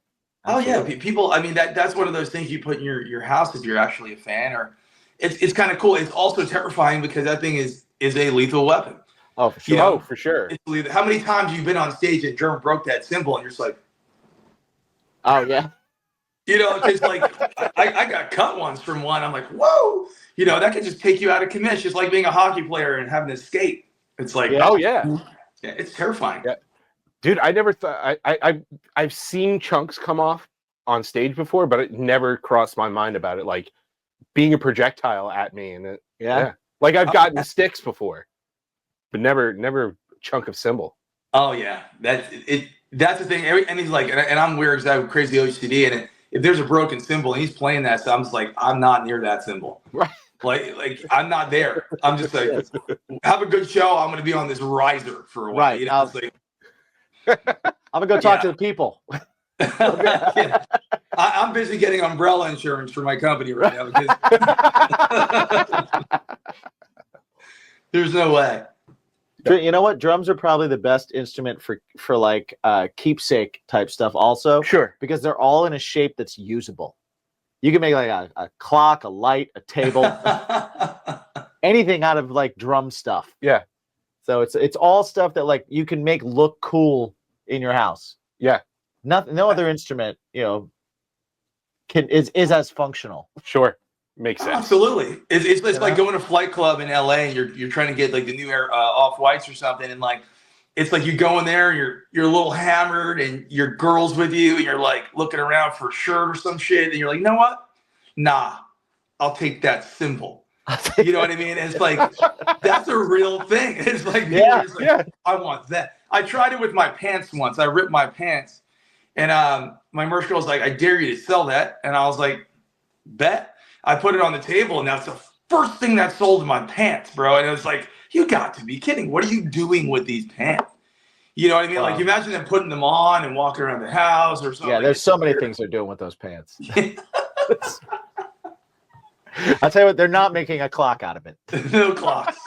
Oh yeah, people. I mean, that's one of those things you put in your house if you're actually a fan, or it's kind of cool. It's also terrifying because that thing is a lethal weapon. Oh, for sure. Oh, for sure. How many times have you been on stage and Germ broke that cymbal and you're just like, oh yeah. It's like I got cut once from one. I'm like, whoa, that could just take you out of commission. It's like being a hockey player and having to skate. It's like, oh yeah, it's terrifying. Yeah. Dude, I never thought I've seen chunks come off on stage before, but it never crossed my mind about it like being a projectile at me, and like I've gotten sticks before, but never a chunk of cymbal. Oh yeah, that's it. That's the thing. And he's like, and I'm weird because I have crazy OCD, and if there's a broken cymbal and he's playing that, so I'm just like, I'm not near that cymbal. Right. Like I'm not there. I'm just like, have a good show. I'm gonna be on this riser for a while. Right. I'm gonna go talk to the people. I'm busy getting umbrella insurance for my company right now because there's no way. You know what? Drums are probably the best instrument for like keepsake type stuff also. Sure. Because they're all in a shape that's usable. You can make like a clock, a light, a table, anything out of like drum stuff. Yeah. So it's all stuff that like you can make look cool in your house. Yeah. No other instrument, is as functional. Sure. Makes sense. Absolutely. It's like going to Flight Club in LA and you're trying to get like the new Off-Whites or something, and like it's like you go in there and you're a little hammered and your girl's with you and you're like looking around for a shirt or some shit and you're like, you know what? Nah, I'll take that cymbal. You know what I mean? It's like that's a real thing. It's like, I want that. I tried it with my pants once. I ripped my pants, and my merch girl was like, "I dare you to sell that," and I was like, "Bet." I put it on the table, and that's the first thing that sold in my pants, bro. And it was like, you got to be kidding! What are you doing with these pants? You know what I mean? Like, imagine them putting them on and walking around the house or something. Yeah, there's so many things they're doing with those pants. I'll tell you what, they're not making a clock out of it. No clocks.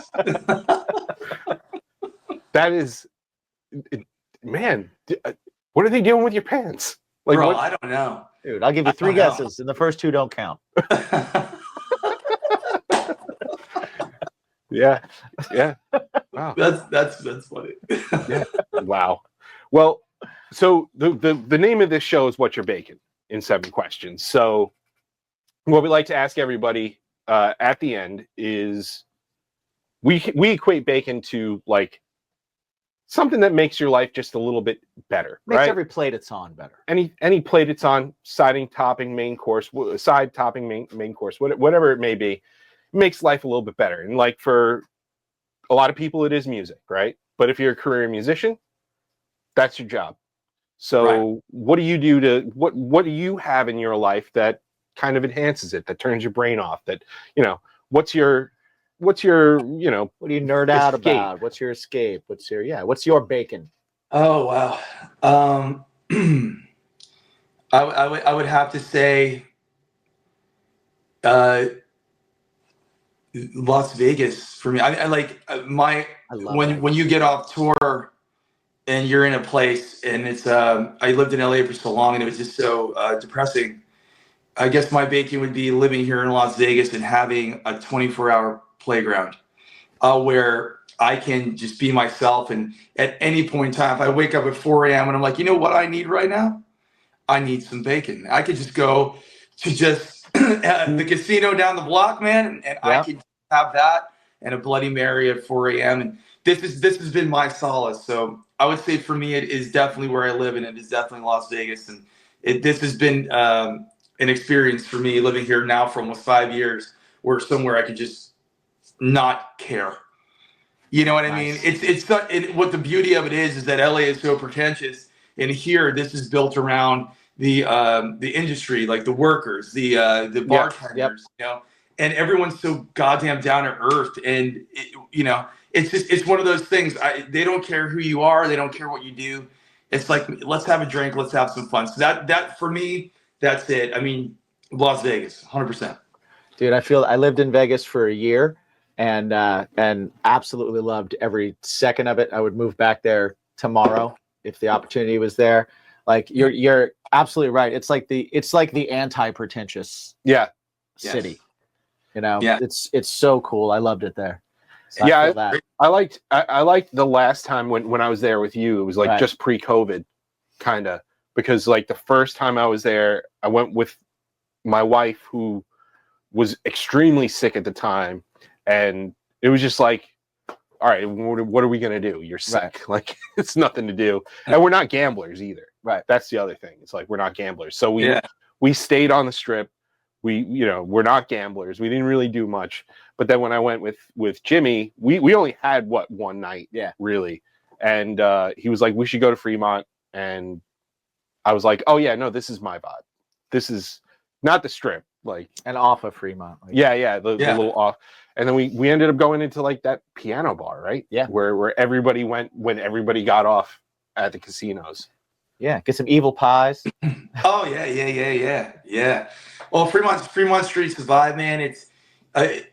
That is man, what are they doing with your pants? Like, Bro, what? I don't know. Dude, I'll give you 3 guesses, and the first 2 don't count. Yeah. Wow. That's funny. Yeah. Wow. Well, so the name of this show is What You're Baking in 7 questions. So what we like to ask everybody at the end is we equate bacon to like something that makes your life just a little bit better, Makes right? every plate it's on better. Any plate it's on, siding, topping, main course, side, topping, main course, whatever it may be, makes life a little bit better. And like for a lot of people, it is music, right? But if you're a career musician, that's your job. So what do you do to what do you have in your life that kind of enhances it, that turns your brain off, that, you know, what's your what do you nerd out escape? about? What's your escape? What's your bacon? Oh wow. I would have to say Las Vegas for me. I like when you get off tour and you're in a place and it's I lived in LA for so long and it was just so depressing. I guess my bacon would be living here in Las Vegas and having a 24-hour playground where I can just be myself. And at any point in time, if I wake up at 4 a.m. and I'm like, you know what I need right now? I need some bacon. I could just go to just the casino down the block, man, and I could have that and a Bloody Mary at 4 a.m. And this has been my solace. So I would say for me, it is definitely where I live, and it is definitely Las Vegas. And this has been an experience for me living here now for almost 5 years, where somewhere I could just not care. You know what I mean? It's not, what the beauty of it is that LA is so pretentious, and here this is built around the industry, like the workers, the bartenders, you know, and everyone's so goddamn down to earth, and you know, it's one of those things. They don't care who you are, they don't care what you do. It's like, let's have a drink, let's have some fun. So that for me, that's it. I mean, Las Vegas, 100%. Dude, I lived in Vegas for a year. And absolutely loved every second of it. I would move back there tomorrow if the opportunity was there. Like you're absolutely right. It's like the anti-pretentious city. You know, it's so cool. I loved it there. So I liked the last time when I was there with you. It was like just pre-COVID, kind of, because like the first time I was there, I went with my wife, who was extremely sick at the time. And it was just like, all right, what are we going to do? You're sick. Like, it's nothing to do. And we're not gamblers either. Right. That's the other thing. It's like, we're not gamblers. So we stayed on the strip. We're not gamblers. We didn't really do much. But then when I went with Jimmy, we only had one night, really. And he was like, we should go to Fremont. And I was like, oh yeah, no, this is my vibe. This is not the strip. Like, and off of Fremont. Like, the little off. And then we ended up going into like that piano bar, right? Yeah. Where everybody went when everybody got off at the casinos. Yeah. Get some evil pies. Oh yeah. Well, Fremont Street's the vibe, man. It's I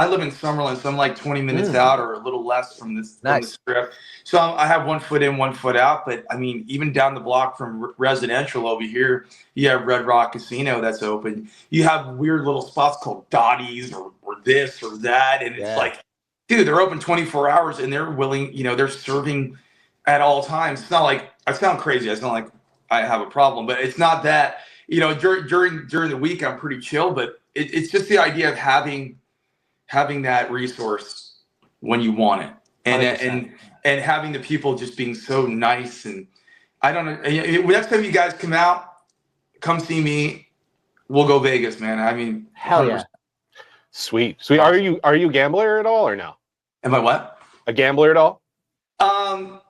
live in Summerlin, so I'm like 20 minutes out or a little less from this from the strip. So I have 1 foot in, 1 foot out. But I mean, even down the block from residential over here, you have Red Rock Casino that's open. You have weird little spots called Dottie's or this or that, and it's like, dude, they're open 24 hours and they're willing, you know, they're serving at all times. It's not like, I sound crazy. It's not like I have a problem, but it's not that, you know, during the week I'm pretty chill, but it's just the idea of having that resource when you want it, and having the people just being so nice. And I don't know, next time you guys come see me, we'll go Vegas, man. I mean, hell yeah. Sweet. Are you a gambler at all or no? Am I what? A gambler at all? No,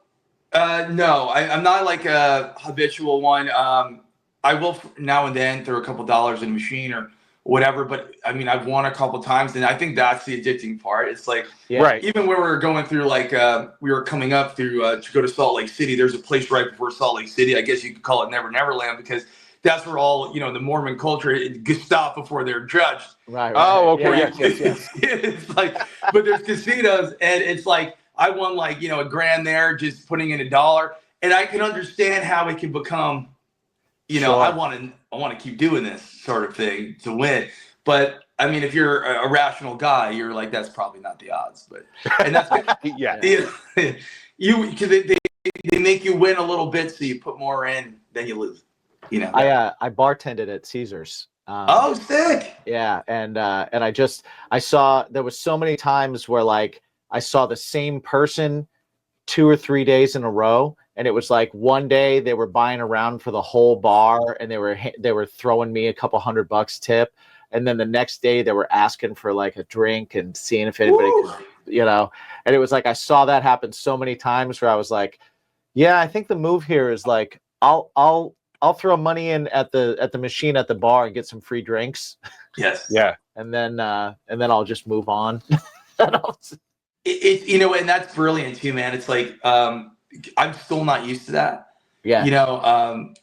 I'm not like a habitual one. I will now and then throw a couple dollars in a machine or whatever, but I mean, I've won a couple times, and I think that's the addicting part. It's like, even when we were going through, like, we were coming up through to go to Salt Lake City. There's a place right before Salt Lake City. I guess you could call it Never Never Land, because that's where all, you know, the Mormon culture gets stopped before they're judged. Right. Oh, okay. Yes. It's like, but there's casinos, and it's like, I won like, you know, $1,000 there, just putting in $1. And I can understand how it can become, you know, Sure. I want to keep doing this sort of thing to win. But I mean, if you're a rational guy, you're like, that's probably not the odds. But and that's Yeah. because they make you win a little bit, so you put more in, then you lose. You know. I bartended at Caesars. Oh, sick! Yeah, and I saw there was so many times where like I saw the same person 2 or 3 days in a row, and it was like one day they were buying around for the whole bar, and they were throwing me a couple $100 tip, and then the next day they were asking for like a drink and seeing if anybody could, you know, and it was like I saw that happen so many times where I was like, yeah, I think the move here is like I'll throw money in at the machine at the bar and get some free drinks. Yes. Yeah. And then I'll just move on. You know, and that's brilliant too, man. It's like I'm still not used to that. Yeah. You know,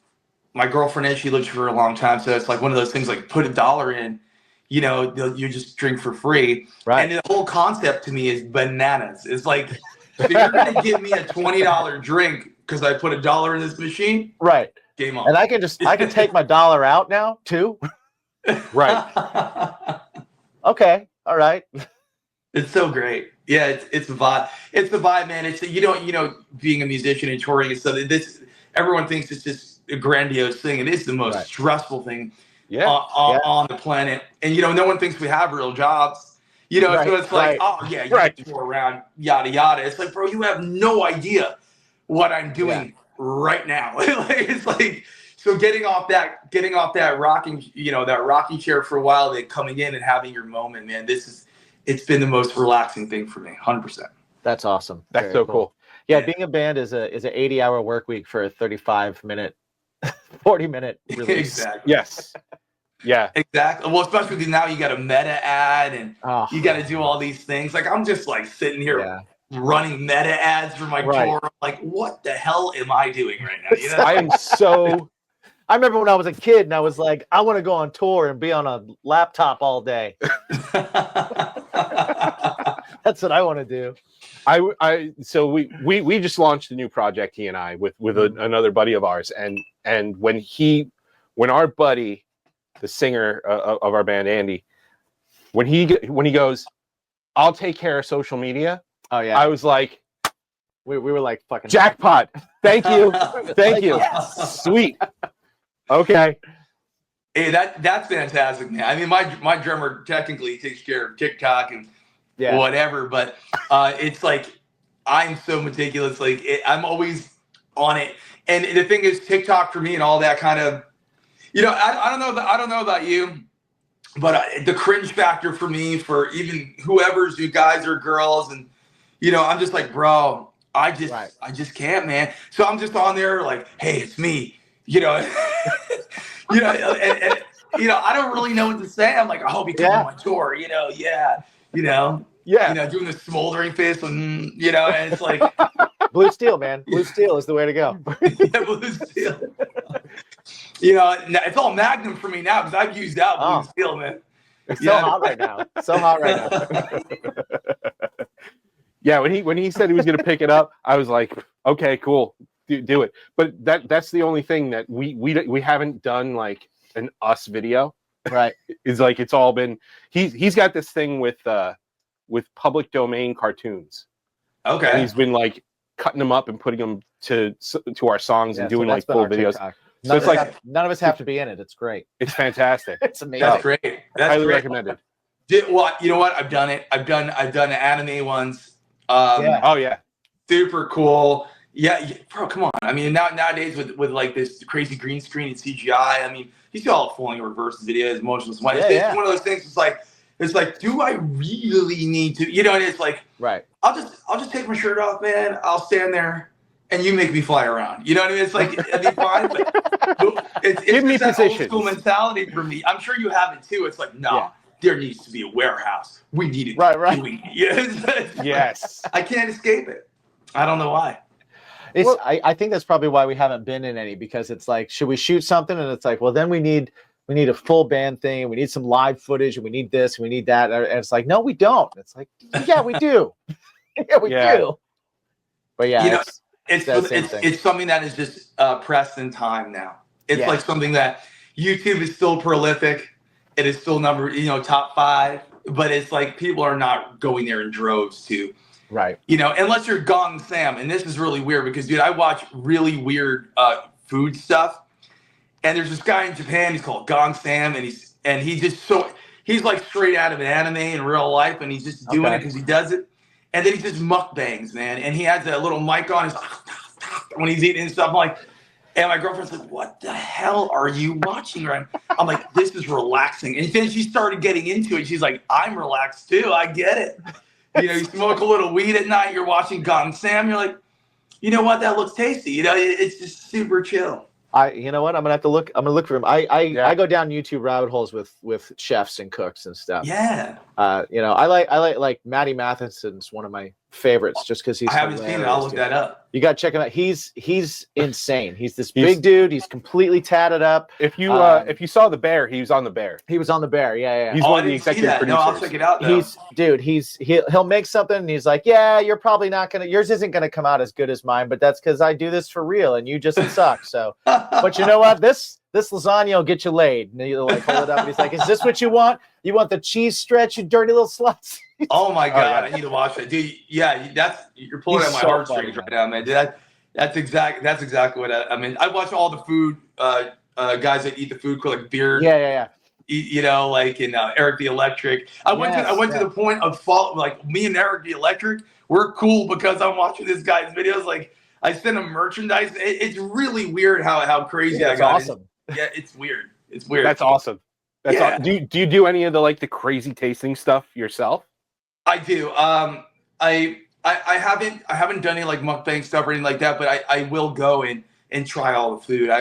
my girlfriend is, she lived for a long time, so it's like one of those things like put $1 in, you know, you just drink for free. Right. And the whole concept to me is bananas. It's like, so you're gonna give me a $20 drink because I put $1 in this machine? Right. Game on. And I can take my $1 out now too. Right. Okay. All right. It's so great. Yeah, it's a vibe. It's the vibe, man. It's you know, being a musician and touring and stuff. This everyone thinks it's just a grandiose thing. It is the most stressful thing on the planet. And you know, no one thinks we have real jobs. You know, so it's like, oh yeah, you can tour around, yada yada. It's like, bro, you have no idea what I'm doing right now. It's like, so getting off that rocking, you know, that rocking chair for a while, then coming in and having your moment, man. It's been the most relaxing thing for me, 100%. That's awesome. That's so cool. Yeah, being a band is an 80-hour work week for a 35-minute, 40-minute release. Exactly. Yes. Yeah. Exactly. Well, especially because now you got a meta ad and you got to do all these things. Like I'm just like sitting here running meta ads for my tour. I'm like, what the hell am I doing right now? You know? I am so. I remember when I was a kid and I was like, I want to go on tour and be on a laptop all day. That's what I want to do. So we just launched a new project, he and I, with another buddy of ours, and when our buddy, the singer of our band, Andy, when he goes, I'll take care of social media. Oh yeah. I was like, we were like fucking jackpot. Thank you. Thank you. Yes. Sweet. Okay. Hey, that's fantastic, man. I mean, my drummer technically takes care of TikTok and whatever, but it's like I'm so meticulous. Like I'm always on it. And the thing is, TikTok for me and all that kind of, you know, I don't know about you, but the cringe factor for me, for even whoever's you guys or girls, and you know, I'm just like, bro, I just can't, man. So I'm just on there like, hey, it's me, you know. You know, and you know, I don't really know what to say. I'm like, I hope you come on my tour, you know, you know, doing the smoldering face, and you know, and it's like Blue Steel, man. Blue Steel is the way to go. Yeah, Blue Steel. You know, it's all Magnum for me now because I've used out Blue Steel, man. It's so hot right now. So hot right now. Yeah, when he said he was going to pick it up, I was like, okay, cool. Do it. But that's the only thing that we haven't done like an us video. Right. Is like it's all been he's got this thing with public domain cartoons. Okay. And he's been like cutting them up and putting them to our songs and doing like full videos. So it's like none of us have to be in it. It's great. It's fantastic. It's amazing. That's great. That's highly great. recommended. You know what? I've done it. I've done anime ones. Oh yeah. Super cool. Yeah, bro, come on. I mean, nowadays with like this crazy green screen and CGI, I mean, you see all falling reverse videos, motionless one. It's one of those things. It's like, do I really need to? You know, and it's like, I'll just take my shirt off, man. I'll stand there, and you make me fly around. You know what I mean? It's like it'd be fine, but it's give me that positions. old school mentality for me. I'm sure you have it too. It's like, no, there needs to be a warehouse. We need it. Right. Yes. I can't escape it. I don't know why. I think that's probably why we haven't been in any, because it's like, should we shoot something? And it's like, well, then we need a full band thing. We need some live footage, and we need this, and we need that. And it's like, no, we don't. It's like, yeah, we do. Yeah, we do. But yeah, You know, it's that same thing. it's something that is just pressed in time now. It's Yeah. like something that YouTube is still prolific. It is still top 5, but it's like people are not going there in droves to, Right. Unless you're Gong Sam. And this is really weird because, dude, I watch really weird food stuff. And there's this guy in Japan, he's called Gong Sam, and he's like straight out of an anime in real life, and he's just doing it because he does it. And then he just mukbangs, man. And he has that little mic on, he's like, when he's eating and stuff. I'm like, and my girlfriend's like, what the hell are you watching right now? I'm like, this is relaxing. And then she started getting into it. She's like, I'm relaxed too. I get it. You smoke a little weed at night, you're watching Gong Sam, you're like, you know what, that looks tasty. It's just super chill. You know what? I'm gonna look for him. I go down YouTube rabbit holes with chefs and cooks and stuff. Yeah. I like Matty Matheson's one of my favorites just because he's. I haven't seen it. I'll look that up. You gotta check him out. He's insane. He's this big dude. He's completely tatted up. If you saw The Bear, he was on The Bear. He was on The Bear. Yeah. He's one of the executive producers. No, I'll check it out. Though. He'll make something and he's like, yeah, you're probably not yours isn't gonna come out as good as mine, but that's because I do this for real and you just suck. So, but you know what? This lasagna will get you laid. And he'll like hold it up and he's like, is this what you want? You want the cheese stretch, you dirty little sluts? Oh my God, I need to watch that, dude. Yeah, you're pulling at my heartstrings right now, man. Dude, that's exactly what I mean. I watch all the food guys that eat the food like Beard. Yeah. Like in Eric the Electric. I went to the point of fault. Like me and Eric the Electric, we're cool because I'm watching this guy's videos. Like I send him merchandise. It's really weird how crazy I got. Awesome. Yeah, it's weird. It's weird. That's awesome. Do you do any of the crazy tasting stuff yourself? I do. I haven't done any like mukbang stuff or anything like that, but I will go and try all the food.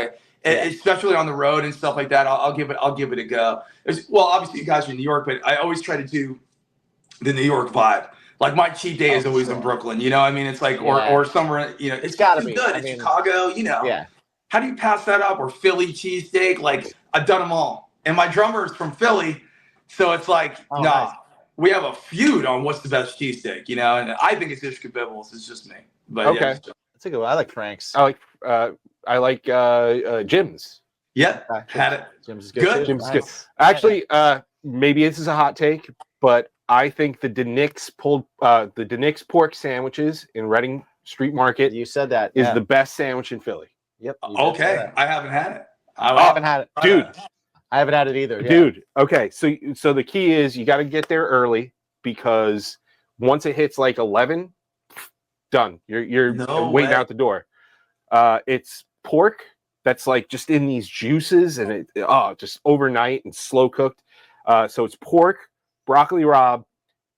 Especially on the road and stuff like that. I'll give it a go. Obviously you guys are in New York, but I always try to do the New York vibe. Like my cheat day is always in Brooklyn. You know what I mean? It's like or somewhere. It's got to be good. It's Chicago. Yeah. How do you pass that up? Or Philly cheesesteak? Like I've done them all. And my drummer is from Philly, so it's like nice. We have a feud on what's the best cheesesteak, and I think it's Ishka Bibbles. It's just me. But okay, yeah, that's a good one. I like Frank's. I like Jim's. Yeah, had it. Jim's is good. Jim's good. Actually, maybe this is a hot take, but I think the Denix pork sandwiches in Reading Street Market. You said that is the best sandwich in Philly. Yep. Okay, I haven't had it. I haven't had it, dude. I haven't had it either, dude. Okay, so the key is you got to get there early because once it hits like 11, done. You're waiting out the door. It's pork that's like just in these juices and it just overnight and slow cooked. So it's pork, broccoli rabe,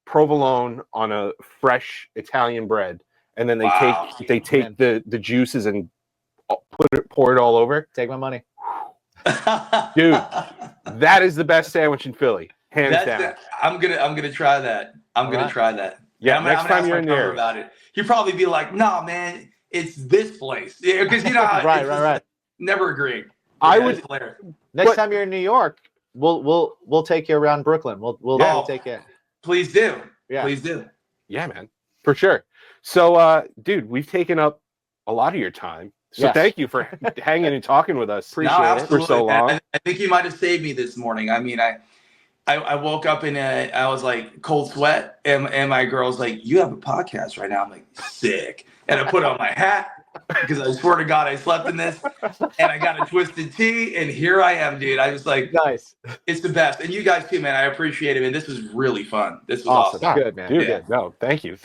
provolone on a fresh Italian bread, and then they take the juices and pour it all over. Take my money. Dude, that is the best sandwich in Philly, hands down. I'm gonna try that. I'm gonna try that. Yeah, next time you're in there about it, he'd probably be like, "Nah, man, it's this place." Yeah, because right. Never agree. Next time you're in New York, we'll take you around Brooklyn. We'll take you. Please do. Yeah, please do. Yeah, man, for sure. So, dude, we've taken up a lot of your time. So thank you for hanging and talking with us. Appreciate it for so long. I think you might have saved me this morning. I mean, I woke up and I was like cold sweat, and my girl's like, "You have a podcast right now." I'm like, "Sick!" And I put on my hat because I swear to God I slept in this, and I got a twisted tea, and here I am, dude. I was like, nice. It's the best, and you guys too, man. I appreciate it, man. This was really fun. This was awesome. Good, man. Dude, yeah. No, thank you.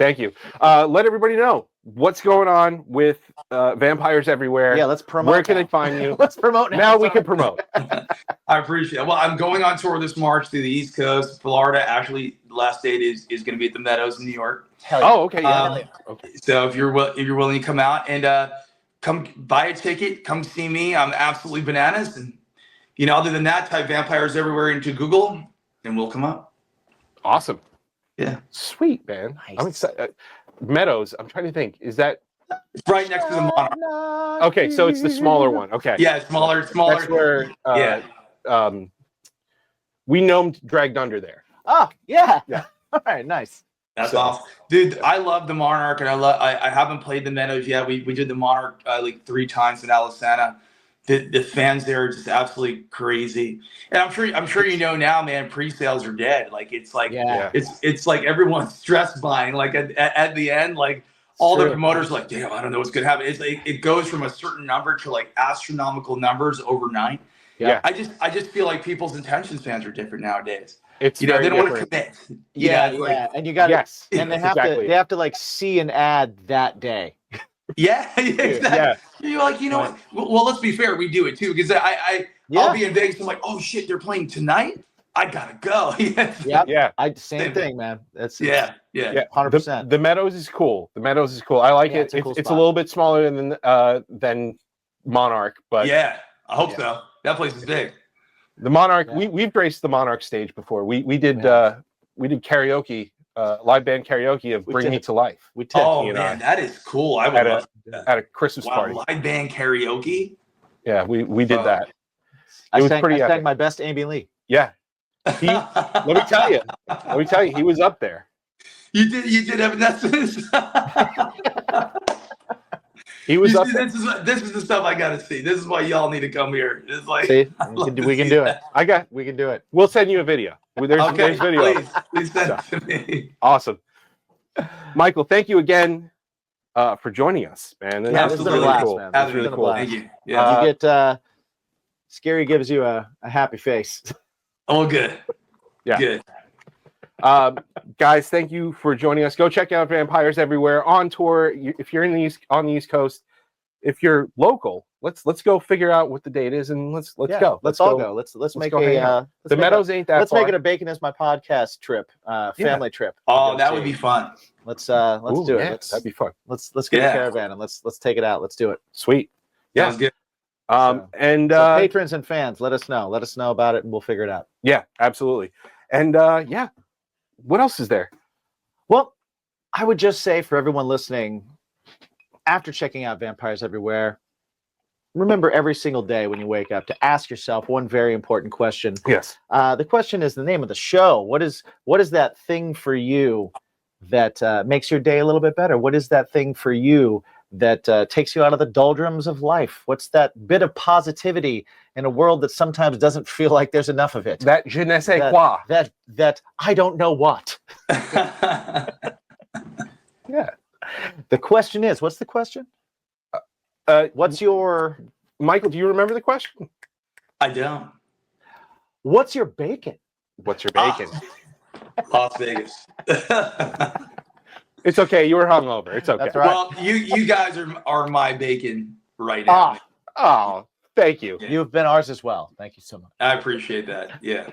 Let everybody know what's going on with Vampires Everywhere. Yeah, let's promote. Where can they find you? Let's promote now. We can promote. I appreciate it. Well, I'm going on tour this March through the East Coast, Florida. Actually, the last date is going to be at the Meadows in New York. Oh, okay. Yeah. Okay. So if you're willing to come out and come buy a ticket, come see me. I'm absolutely bananas. And other than that, type Vampires Everywhere into Google, and we'll come up. Awesome. Yeah. Sweet, man. Nice. I'm excited. Meadows. I'm trying to think. Is that? It's right next to the Monarch. Okay, so it's the smaller one. Okay. Yeah, smaller. That's where. We gnomed Dragged Under there. Oh, yeah. All right, nice. That's So- awesome, dude. I love the Monarch, and I haven't played the Meadows yet. We did the Monarch like 3 times in Alisana. The fans there are just absolutely crazy, and I'm sure you know now, man. Pre-sales are dead. Like it's like Yeah. it's like everyone's stress buying. Like at the end, like all the true. promoters are like, damn, I don't know what's gonna happen. It's like it goes from a certain number to like astronomical numbers overnight. Yeah. I just feel like people's attention spans are different nowadays. It's You know, very they don't want to different. commit. Yeah, it's like, and you got to Yes. and they That's have exactly to like see an ad that day. yeah, exactly. Yeah. You're like, you know what? Well, let's be fair. We do it too because I'll Yeah. be in Vegas. I'm like, oh shit, they're playing tonight. I gotta go. Yep. Yeah. Same Same thing, man. It's yeah. Yeah. 100%. The Meadows is cool. The Meadows is cool. I like Yeah, it. it's a cool It's a spot. little bit smaller than Monarch, but Yeah, I hope Yeah. so. That place is big. the Monarch, Yeah. we've graced the Monarch stage before. We did Yeah. we did karaoke, live band karaoke of We Bring did. Me to Life We did. Oh you and man, I. that is cool. I would At a- love that. at a Christmas Wow, party. live band karaoke. Yeah, we did Oh. that. I It was sang, pretty I sang epic. my best Amy Lee. Yeah. Let me tell you, he was up there. You did Evanescence. He was up there. This is the stuff I gotta see. This is why y'all need to come here. It's like See, I love to we can see do that. it. We can do it. We'll send you a video. There's Okay, video. please send it to me. Awesome. Michael, thank you again for joining us, man. Yeah, this This is is a really blast, cool. man. That's This really has been a cool. blast. Thank you. Yeah. You get Scary gives you a happy face. Oh, good. Yeah. Good. Guys, thank you for joining us. Go check out Vampires Everywhere on tour. If you're on the East Coast, if you're local, let's go figure out what the date is and let's Yeah, go. Let's all go. Let's make go hang out. The Meadows ain't that Let's far. make it a Bacon is my podcast trip, family trip. Oh, that would be fun. Let's Ooh, do it. yeah, that'd be fun. Let's get Yeah. a caravan and let's take it out. Let's do it. Sweet. Yeah. Sounds good. And So patrons and fans, let us know. Let us know about it, and we'll figure it out. yeah, absolutely. And yeah, what else is there? Well, I would just say for everyone listening, after checking out Vampires Everywhere, remember every single day when you wake up to ask yourself one very important question. Yes. The question is the name of the show. What is that thing for you that makes your day a little bit better? What is that thing for you that takes you out of the doldrums of life? What's that bit of positivity in a world that sometimes doesn't feel like there's enough of it? That je ne sais That- quoi. That I don't know what. Yeah. The question is, what's the question? What's your Michael, do you remember the question? I don't. what's your bacon? What's your bacon? Las Vegas. It's okay. You were hungover. It's okay. That's right. Well, you guys are my bacon right now. Ah, Oh, thank you. Yeah. you've been ours as well. Thank you so much. I appreciate that. Yeah.